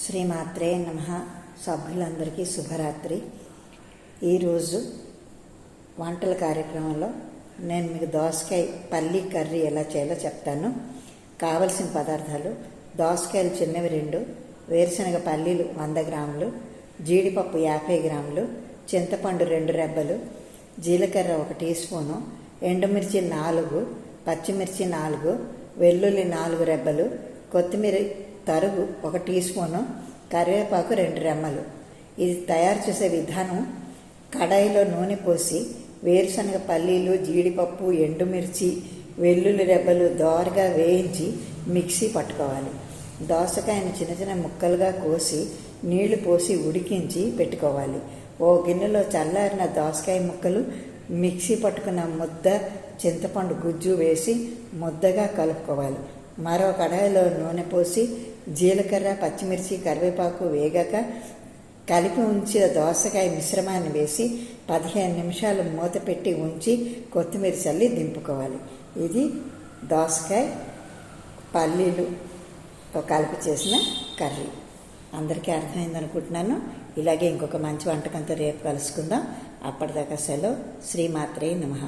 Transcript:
శ్రీమాత్రే నమః. సభ్యులందరికీ శుభరాత్రి. ఈరోజు వంటల కార్యక్రమంలో నేను మీకు దోసకాయ పల్లీ కర్రీ ఎలా చేయాలో చెప్తాను. కావలసిన పదార్థాలు: దోసకాయలు చిన్నవి 2, వేరుశనగ పల్లీలు 100 గ్రాములు, జీడిపప్పు 50 గ్రాములు, చింతపండు 2 రెబ్బలు, జీలకర్ర 1 టీ స్పూను, ఎండుమిర్చి 4, పచ్చిమిర్చి 4, వెల్లుల్లి 4 రెబ్బలు, కొత్తిమీర తరుగు 1 టీ స్పూను, కరివేపాకు 2 రెమ్మలు. ఇది తయారు చేసే విధానం: కడాయిలో నూనె పోసి వేరుశనగ పల్లీలు, జీడిపప్పు, ఎండుమిర్చి, వెల్లుల్లి రెబ్బలు దోరగా వేయించి మిక్సీ పట్టుకోవాలి. దోసకాయను చిన్న చిన్న ముక్కలుగా కోసి నీళ్లు పోసి ఉడికించి పెట్టుకోవాలి. ఓ గిన్నెలో చల్లారిన దోసకాయ ముక్కలు, మిక్సీ పట్టుకున్న ముద్ద చింతపండు గుజ్జు వేసి ముద్దగా కలుపుకోవాలి. మరో కడాయిలో నూనె పోసి జీలకర్ర, పచ్చిమిర్చి, కరివేపాకు వేగాక కలిపి ఉంచిన దోసకాయ మిశ్రమాన్ని వేసి 15 నిమిషాలు మూత పెట్టి ఉంచి కొత్తిమీర చల్లి దింపుకోవాలి. ఇది దోసకాయ పల్లీలుతో కలిపి చేసిన కర్రీ. అందరికీ అర్థమైందనుకుంటున్నాను. ఇలాగే ఇంకొక మంచి వంటకంతో రేపు కలుసుకుందాం. అప్పటిదాకా సెలవు. శ్రీమాత్రే నమః.